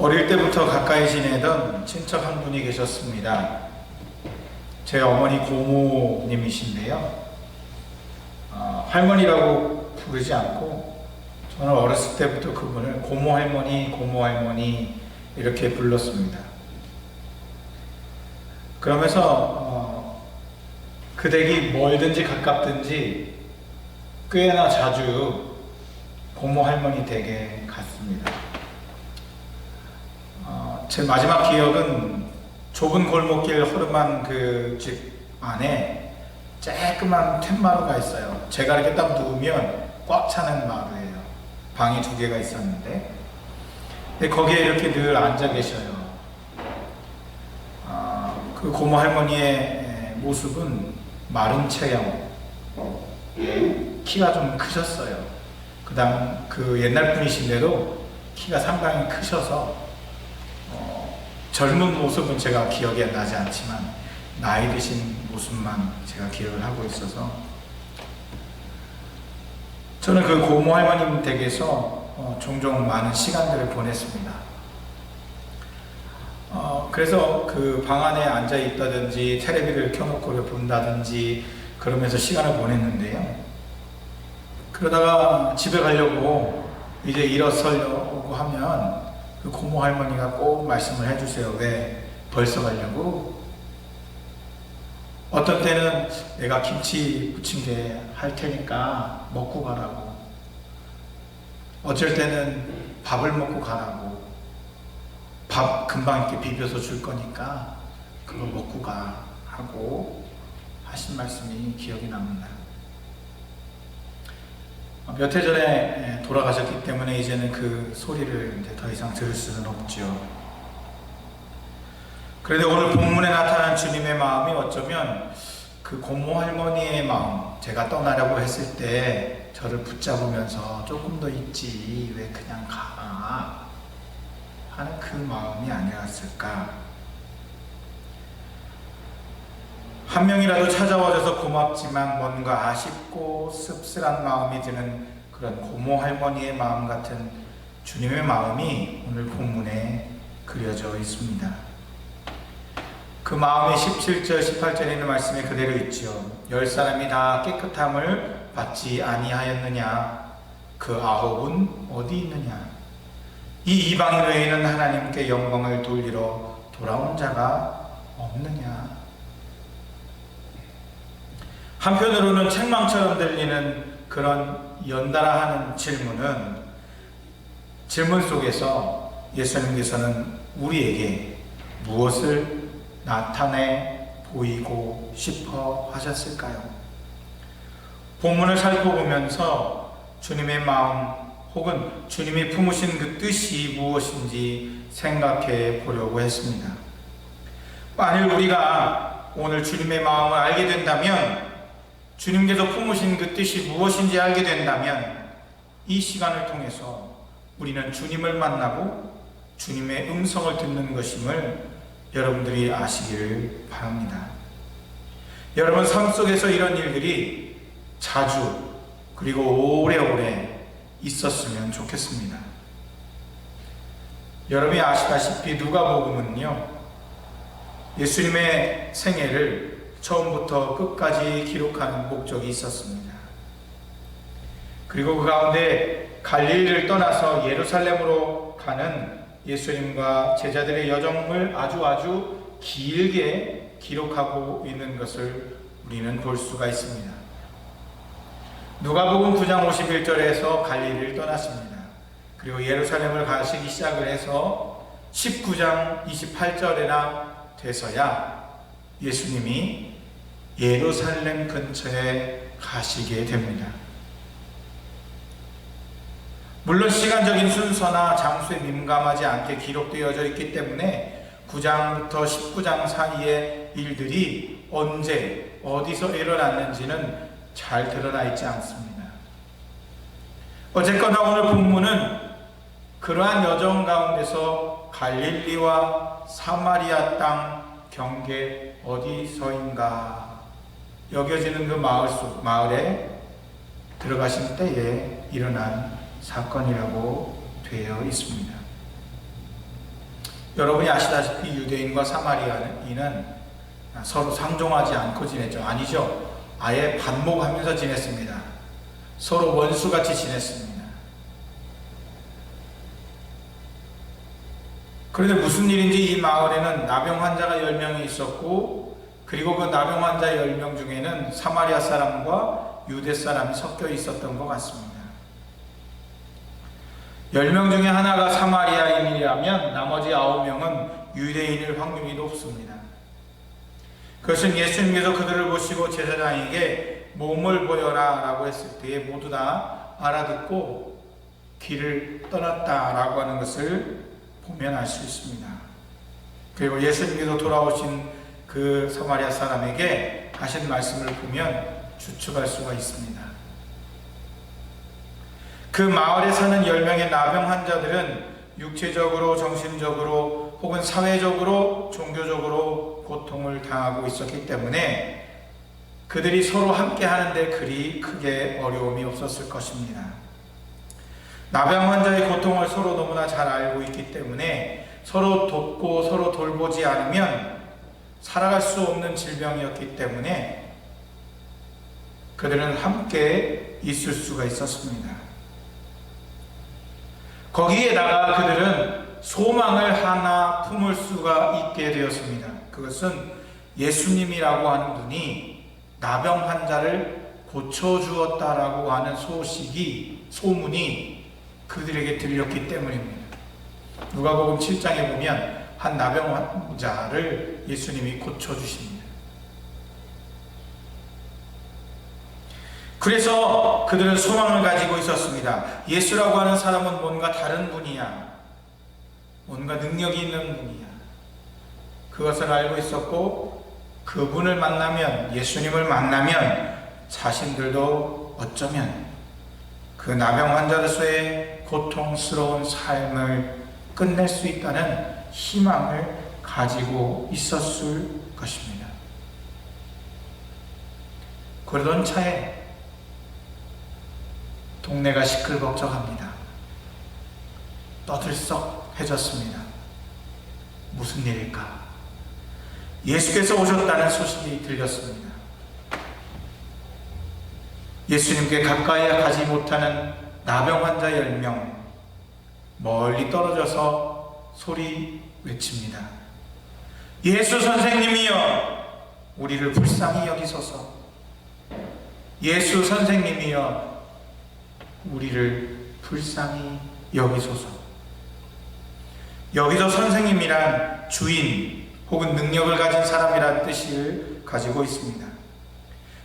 어릴 때부터 가까이 지내던 친척 한 분이 계셨습니다. 제 어머니 고모님이신데요. 할머니라고 부르지 않고 저는 어렸을 때부터 그분을 고모 할머니, 고모 할머니 이렇게 불렀습니다. 그러면서 그 댁이 멀든지 가깝든지 꽤나 자주 고모 할머니 댁에 갔습니다. 제 마지막 기억은 좁은 골목길 허름한 그 집 안에 쬐끄만 툇마루가 있어요. 제가 이렇게 딱 누우면 꽉 차는 마루예요. 방이 2개가 있었는데 거기에 이렇게 늘 앉아 계셔요. 그 고모 할머니의 모습은 마른 체형, 키가 좀 크셨어요. 그 옛날 분이신데도 키가 상당히 크셔서 젊은 모습은 제가 기억이 나지 않지만 나이 드신 모습만 제가 기억을 하고 있어서 저는 그 고모 할머님 댁에서 종종 많은 시간들을 보냈습니다. 그래서 그 방 안에 앉아 있다든지 텔레비를 켜놓고 본다든지 그러면서 시간을 보냈는데요. 그러다가 집에 가려고 이제 일어서려고 하면 그 고모 할머니가 꼭 말씀을 해주세요. 왜 벌써 가려고? 어떤 때는 내가 김치 부침개 할 테니까 먹고 가라고. 어쩔 때는 밥을 먹고 가라고. 밥 금방 이렇게 비벼서 줄 거니까 그거 먹고 가 하고 하신 말씀이 기억이 납니다. 몇 해 전에 돌아가셨기 때문에 이제는 그 소리를 이제 더 이상 들을 수는 없죠. 그런데 오늘 본문에 나타난 주님의 마음이 어쩌면 그 고모 할머니의 마음, 제가 떠나려고 했을 때 저를 붙잡으면서 조금 더 있지 왜 그냥 가 하는 그 마음이 아니었을까. 한 명이라도 찾아와줘서 고맙지만 뭔가 아쉽고 씁쓸한 마음이 드는 그런 고모 할머니의 마음 같은 주님의 마음이 오늘 본문에 그려져 있습니다. 그 마음이 17절, 18절에 있는 말씀에 그대로 있죠. 10사람이 다 깨끗함을 받지 아니하였느냐? 그 9은 어디 있느냐? 이 이방인 외에는 하나님께 영광을 돌리러 돌아온 자가 없느냐? 한편으로는 책망처럼 들리는 그런 연달아 하는 질문 속에서 예수님께서는 우리에게 무엇을 나타내 보이고 싶어 하셨을까요? 본문을 살펴보면서 주님의 마음 혹은 주님이 품으신 그 뜻이 무엇인지 생각해 보려고 했습니다. 만일 우리가 오늘 주님의 마음을 알게 된다면, 주님께서 품으신 그 뜻이 무엇인지 알게 된다면 이 시간을 통해서 우리는 주님을 만나고 주님의 음성을 듣는 것임을 여러분들이 아시기를 바랍니다. 여러분 삶 속에서 이런 일들이 자주 그리고 오래오래 있었으면 좋겠습니다. 여러분이 아시다시피 누가복음은요, 예수님의 생애를 처음부터 끝까지 기록하는 목적이 있었습니다. 그리고 그 가운데 갈릴리를 떠나서 예루살렘으로 가는 예수님과 제자들의 여정을 아주 길게 기록하고 있는 것을 우리는 볼 수가 있습니다. 누가복음 9장 51절에서 갈릴리를 떠났습니다. 그리고 예루살렘을 가시기 시작을 해서 19장 28절에나 돼서야 예수님이 예루살렘 근처에 가시게 됩니다. 물론 시간적인 순서나 장소에 민감하지 않게 기록되어져 있기 때문에 9장부터 19장 사이의 일들이 언제 어디서 일어났는지는 잘 드러나 있지 않습니다. 어쨌거나 오늘 본문은 그러한 여정 가운데서 갈릴리와 사마리아 땅 경계 어디서인가 여겨지는 그 마을에 들어가신 때에 일어난 사건이라고 되어 있습니다. 여러분이 아시다시피 유대인과 사마리아인은 서로 상종하지 않고 지냈죠. 아니죠. 아예 반목하면서 지냈습니다. 서로 원수같이 지냈습니다. 그런데 무슨 일인지 이 마을에는 나병 환자가 10명이 있었고, 그리고 그 나병 환자 10명 중에는 사마리아 사람과 유대 사람이 섞여 있었던 것 같습니다. 10명 중에 하나가 사마리아인이라면 나머지 9명은 유대인일 확률이 높습니다. 그것은 예수님께서 그들을 보시고 제사장에게 몸을 보여라 라고 했을 때에 모두 다 알아듣고 길을 떠났다라고 하는 것을 보면 알 수 있습니다. 그리고 예수님께서 돌아오신 그 사마리아 사람에게 하신 말씀을 보면 추측할 수가 있습니다. 그 마을에 사는 10명의 나병 환자들은 육체적으로, 정신적으로 혹은 사회적으로, 종교적으로 고통을 당하고 있었기 때문에 그들이 서로 함께 하는데 그리 크게 어려움이 없었을 것입니다. 나병 환자의 고통을 서로 너무나 잘 알고 있기 때문에 서로 돕고 서로 돌보지 않으면 살아갈 수 없는 질병이었기 때문에 그들은 함께 있을 수가 있었습니다. 거기에다가 그들은 소망을 하나 품을 수가 있게 되었습니다. 그것은 예수님이라고 하는 분이 나병 환자를 고쳐주었다라고 하는 소문이 그들에게 들렸기 때문입니다. 누가복음 7장에 보면 한 나병 환자를 예수님이 고쳐주십니다. 그래서 그들은 소망을 가지고 있었습니다. 예수라고 하는 사람은 뭔가 다른 분이야. 뭔가 능력이 있는 분이야. 그것을 알고 있었고 그분을 만나면, 예수님을 만나면 자신들도 어쩌면 그 나병 환자로서의 고통스러운 삶을 끝낼 수 있다는 희망을 가지고 있었을 것입니다. 그러던 차에 동네가 시끌벅적합니다. 떠들썩해졌습니다. 무슨 일일까? 예수께서 오셨다는 소식이 들렸습니다. 예수님께 가까이 가지 못하는 나병 환자 10명, 멀리 떨어져서 소리 외칩니다. 예수 선생님이여, 우리를 불쌍히 여기소서. 예수 선생님이여, 우리를 불쌍히 여기소서. 여기서 선생님이란 주인 혹은 능력을 가진 사람이란 뜻을 가지고 있습니다.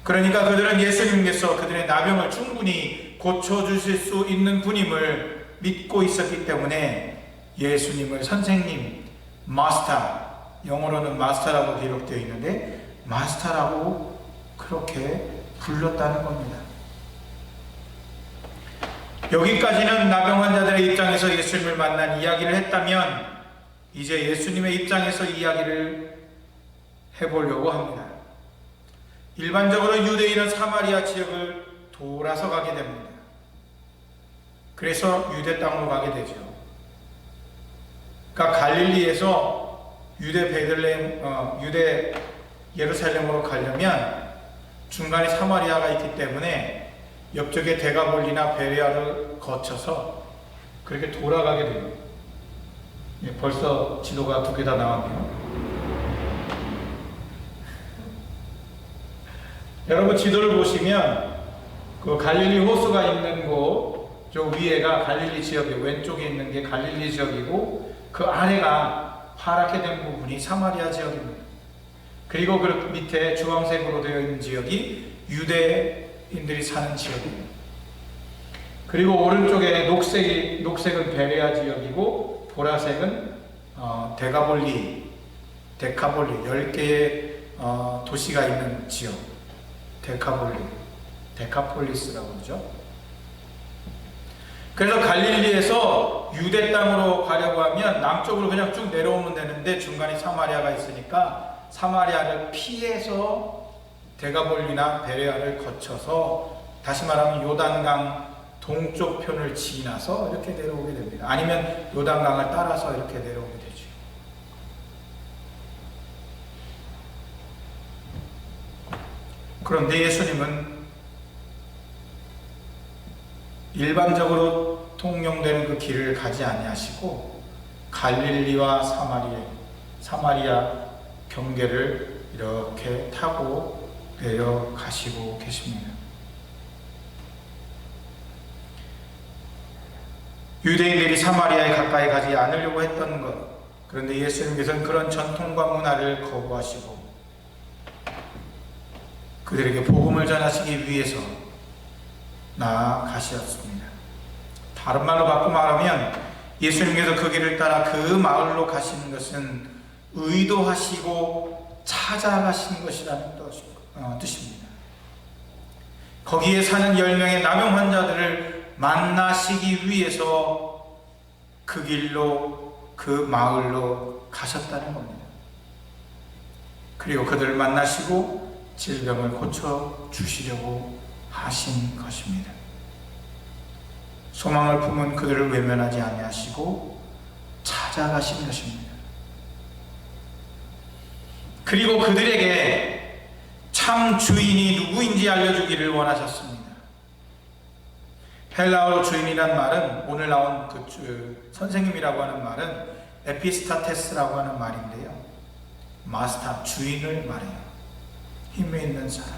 그러니까 그들은 예수님께서 그들의 나병을 충분히 고쳐주실 수 있는 분임을 믿고 있었기 때문에 예수님을 선생님, 마스터, 영어로는 마스터라고 기록되어 있는데 마스터라고 그렇게 불렀다는 겁니다. 여기까지는 나병 환자들의 입장에서 예수님을 만난 이야기를 했다면 이제 예수님의 입장에서 이야기를 해보려고 합니다. 일반적으로 유대인은 사마리아 지역을 돌아서 가게 됩니다. 그래서 유대 땅으로 가게 되죠. 그러니까 갈릴리에서 유대 예루살렘으로 가려면 중간에 사마리아가 있기 때문에 옆쪽에 데가볼리나 베레아를 거쳐서 그렇게 돌아가게 돼요. 벌써 지도가 2개 다 나왔네요. 여러분 지도를 보시면 그 갈릴리 호수가 있는 곳 저 위에가 갈릴리 지역이고 왼쪽에 있는 게 갈릴리 지역이고 그 아래가 파랗게 된 부분이 사마리아 지역입니다. 그리고 그 밑에 주황색으로 되어 있는 지역이 유대인들이 사는 지역입니다. 그리고 오른쪽에 녹색은 베레아 지역이고 보라색은 데카볼리 10개의 도시가 있는 지역, 데카폴리스라고 그러죠. 그래서 갈릴리에서 유대 땅으로 가려고 하면 남쪽으로 그냥 쭉 내려오면 되는데 중간에 사마리아가 있으니까 사마리아를 피해서 데가볼리나 베레아를 거쳐서 다시 말하면 요단강 동쪽 편을 지나서 이렇게 내려오게 됩니다. 아니면 요단강을 따라서 이렇게 내려오게 되죠. 그런데 예수님은 일반적으로 통용되는 그 길을 가지 아니하시고 갈릴리와 사마리아 경계를 이렇게 타고 내려가시고 계십니다. 유대인들이 사마리아에 가까이 가지 않으려고 했던 것, 그런데 예수님께서는 그런 전통과 문화를 거부하시고 그들에게 복음을 전하시기 위해서 나아가셨습니다. 다른 말로 바꿔 말하면 예수님께서 그 길을 따라 그 마을로 가시는 것은 의도하시고 찾아가신 것이라는 뜻입니다. 거기에 사는 10명의 나병 환자들을 만나시기 위해서 그 길로, 그 마을로 가셨다는 겁니다. 그리고 그들을 만나시고 질병을 고쳐주시려고 하신 것입니다. 소망을 품은 그들을 외면하지 아니하시고 찾아가신 것입니다. 그리고 그들에게 참 주인이 누구인지 알려주기를 원하셨습니다. 헬라어로 주인이란 말은, 오늘 나온 선생님이라고 하는 말은 에피스타테스라고 하는 말인데요, 마스터, 주인을 말해요. 힘이 있는 사람.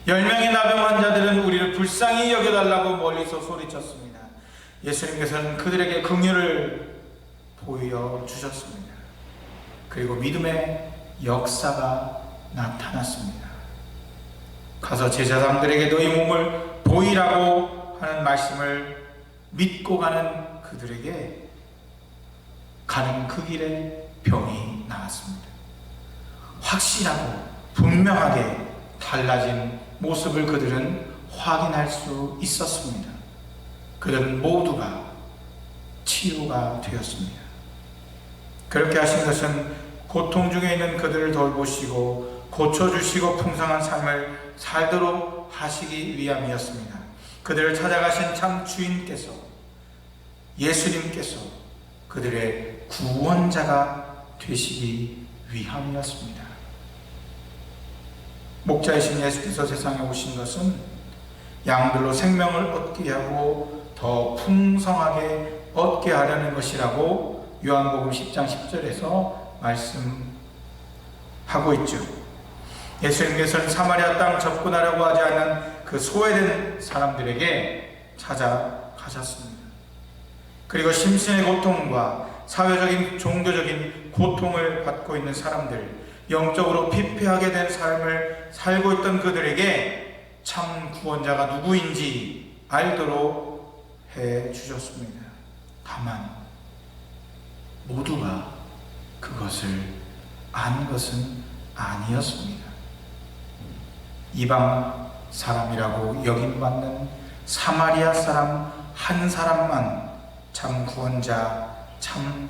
10명의 나병 환자들은 우리를 불쌍히 여겨달라고 멀리서 소리쳤습니다. 예수님께서는 그들에게 긍휼을 보여주셨습니다. 그리고 믿음의 역사가 나타났습니다. 가서 제사장들에게 너희 몸을 보이라고 하는 말씀을 믿고 가는 그들에게 가는 그 길에 병이 나았습니다. 확실하고 분명하게 달라진 모습을 그들은 확인할 수 있었습니다. 그들은 모두가 치유가 되었습니다. 그렇게 하신 것은 고통 중에 있는 그들을 돌보시고 고쳐주시고 풍성한 삶을 살도록 하시기 위함이었습니다. 그들을 찾아가신 참 주인께서, 예수님께서 그들의 구원자가 되시기 위함이었습니다. 목자이신 예수께서 세상에 오신 것은 양들로 생명을 얻게 하고 더 풍성하게 얻게 하려는 것이라고 요한복음 10장 10절에서 말씀하고 있죠. 예수님께서는 사마리아 땅 접근하려고 하지 않는 그 소외된 사람들에게 찾아가셨습니다. 그리고 심신의 고통과 사회적인, 종교적인 고통을 받고 있는 사람들, 영적으로 피폐하게 된 삶을 살고 있던 그들에게 참 구원자가 누구인지 알도록 해 주셨습니다. 다만 모두가 그것을 안 것은 아니었습니다. 이방 사람이라고 여김받는 사마리아 사람 한 사람만 참 구원자, 참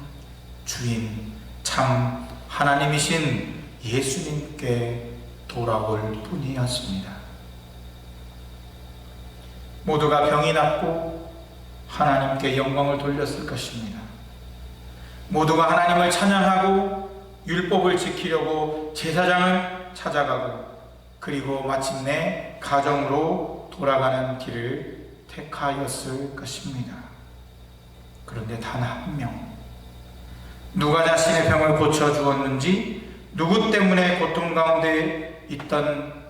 주인, 참 하나님이신 예수님께 돌아올 뿐이었습니다. 모두가 병이 낫고 하나님께 영광을 돌렸을 것입니다. 모두가 하나님을 찬양하고 율법을 지키려고 제사장을 찾아가고 그리고 마침내 가정으로 돌아가는 길을 택하였을 것입니다. 그런데 단 한 명, 누가 자신의 병을 고쳐주었는지, 누구 때문에 고통 가운데 있던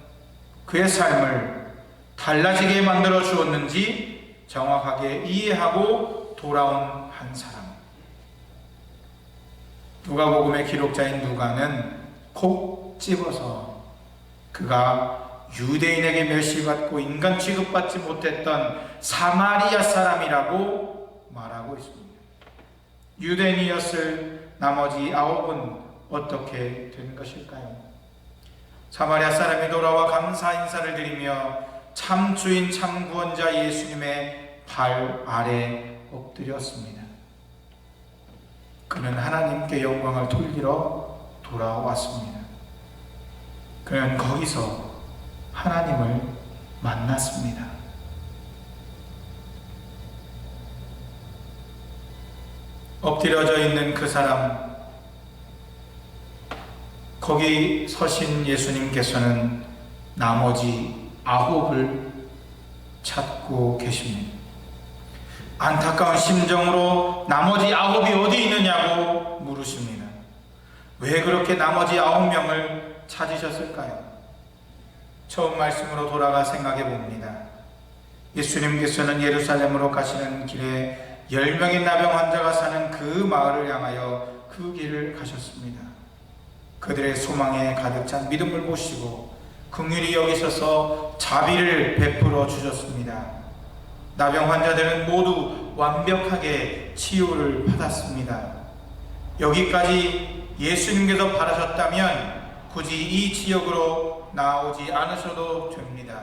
그의 삶을 달라지게 만들어 주었는지 정확하게 이해하고 돌아온 한 사람. 누가복음의 기록자인 누가는 콕 집어서 그가 유대인에게 멸시받고 인간 취급받지 못했던 사마리아 사람이라고 말하고 있습니다. 유대인이었을 나머지 9은 어떻게 된 것일까요? 사마리아 사람이 돌아와 감사 인사를 드리며 참 주인 참 구원자 예수님의 발 아래 엎드렸습니다. 그는 하나님께 영광을 돌리러 돌아왔습니다. 그는 거기서 하나님을 만났습니다. 엎드려져 있는 그 사람, 거기 서신 예수님께서는 나머지 9을 찾고 계십니다. 안타까운 심정으로 나머지 9이 어디 있느냐고 물으십니다. 왜 그렇게 나머지 9명을 찾으셨을까요? 처음 말씀으로 돌아가 생각해 봅니다. 예수님께서는 예루살렘으로 가시는 길에 10명의 나병 환자가 사는 그 마을을 향하여 그 길을 가셨습니다. 그들의 소망에 가득 찬 믿음을 보시고 긍휼히 여기셔서 자비를 베풀어 주셨습니다. 나병 환자들은 모두 완벽하게 치유를 받았습니다. 여기까지 예수님께서 바라셨다면 굳이 이 지역으로 나오지 않으셔도 됩니다.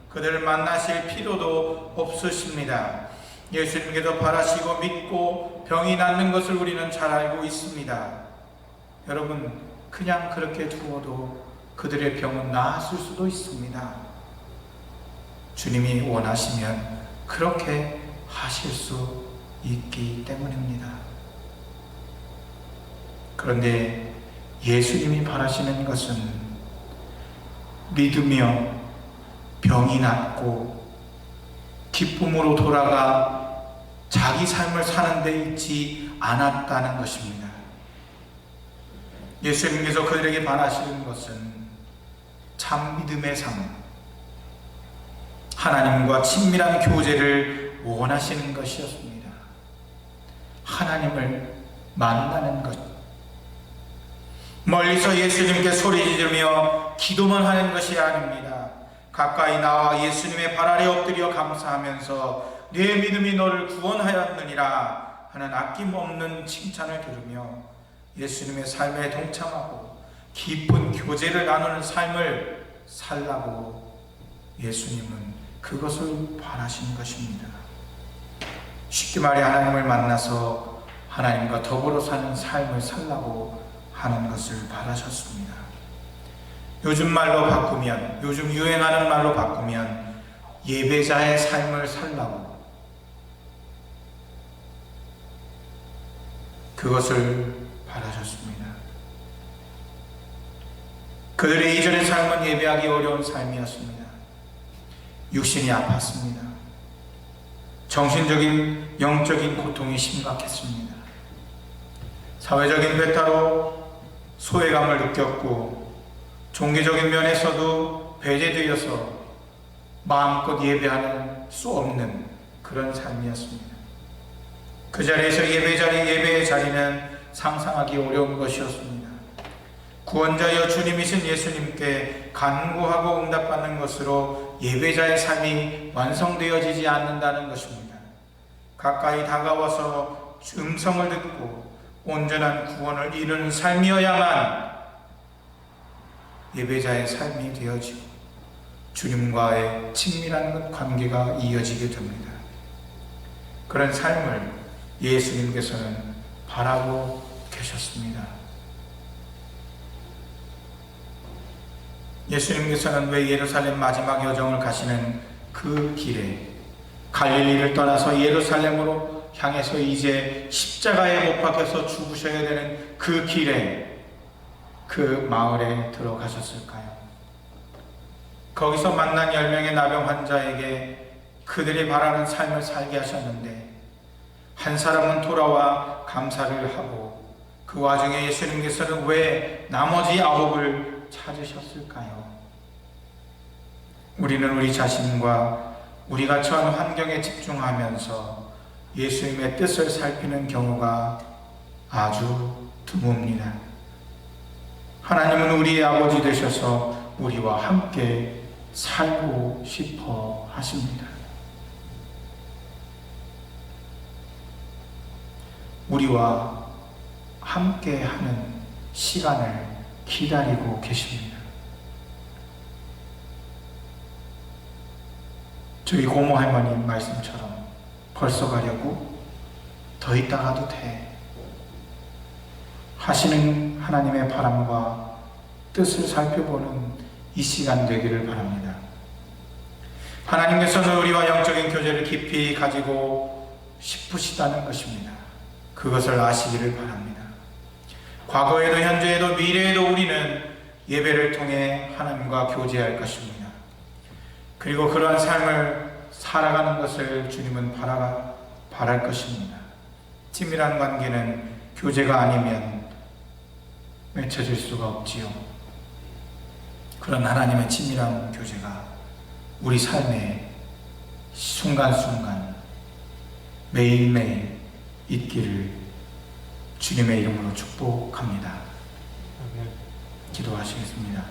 그들을 만나실 필요도 없으십니다. 예수님께서 바라시고 믿고 병이 낫는 것을 우리는 잘 알고 있습니다. 여러분, 그냥 그렇게 두어도 그들의 병은 나았을 수도 있습니다. 주님이 원하시면 그렇게 하실 수 있기 때문입니다. 그런데 예수님이 바라시는 것은 믿으며 병이 낫고 기쁨으로 돌아가 자기 삶을 사는 데 있지 않았다는 것입니다. 예수님께서 그들에게 바라시는 것은 참 믿음의 삶, 하나님과 친밀한 교제를 원하시는 것이었습니다. 하나님을 만나는 것. 멀리서 예수님께 소리 지르며 기도만 하는 것이 아닙니다. 가까이 나와 예수님의 발 아래 엎드려 감사하면서 내 믿음이 너를 구원하였느니라 하는 아낌없는 칭찬을 들으며 예수님의 삶에 동참하고 깊은 교제를 나누는 삶을 살라고 예수님은 그것을 바라시는 것입니다. 쉽게 말해 하나님을 만나서 하나님과 더불어 사는 삶을 살라고 하는 것을 바라셨습니다. 요즘 말로 바꾸면, 요즘 유행하는 말로 바꾸면 예배자의 삶을 살라고 그것을 바라셨습니다. 그들의 이전의 삶은 예배하기 어려운 삶이었습니다. 육신이 아팠습니다. 정신적인, 영적인 고통이 심각했습니다. 사회적인 배타로 소외감을 느꼈고 종교적인 면에서도 배제되어서 마음껏 예배할 수 없는 그런 삶이었습니다. 그 자리에서 예배의 자리는 상상하기 어려운 것이었습니다. 구원자여 주님이신 예수님께 간구하고 응답받는 것으로 예배자의 삶이 완성되어지지 않는다는 것입니다. 가까이 다가와서 음성을 듣고 온전한 구원을 이루는 삶이어야만 예배자의 삶이 되어지고 주님과의 친밀한 관계가 이어지게 됩니다. 그런 삶을 예수님께서는 바라고 계셨습니다. 예수님께서는 왜 예루살렘 마지막 여정을 가시는 그 길에 갈릴리를 떠나서 예루살렘으로 향해서 이제 십자가에 못 박혀서 죽으셔야 되는 그 길에 그 마을에 들어가셨을까요? 거기서 만난 10명의 나병 환자에게 그들이 바라는 삶을 살게 하셨는데 한 사람은 돌아와 감사를 하고 그 와중에 예수님께서는 왜 나머지 9을 찾으셨을까요? 우리는 우리 자신과 우리가 처한 환경에 집중하면서 예수님의 뜻을 살피는 경우가 아주 드뭅니다. 하나님은 우리의 아버지 되셔서 우리와 함께 살고 싶어 하십니다. 우리와 함께 하는 시간을 기다리고 계십니다. 저희 고모 할머니 말씀처럼 벌써 가려고? 더 있다 가도 돼 하시는 하나님의 바람과 뜻을 살펴보는 이 시간 되기를 바랍니다. 하나님께서는 우리와 영적인 교제를 깊이 가지고 싶으시다는 것입니다. 그것을 아시기를 바랍니다. 과거에도 현재에도 미래에도 우리는 예배를 통해 하나님과 교제할 것입니다. 그리고 그러한 삶을 살아가는 것을 주님은 바랄 것입니다. 친밀한 관계는 교제가 아니면 맺혀질 수가 없지요. 그런 하나님의 친밀한 교제가 우리 삶의 순간순간 매일매일 있기를 주님의 이름으로 축복합니다. 기도하시겠습니다.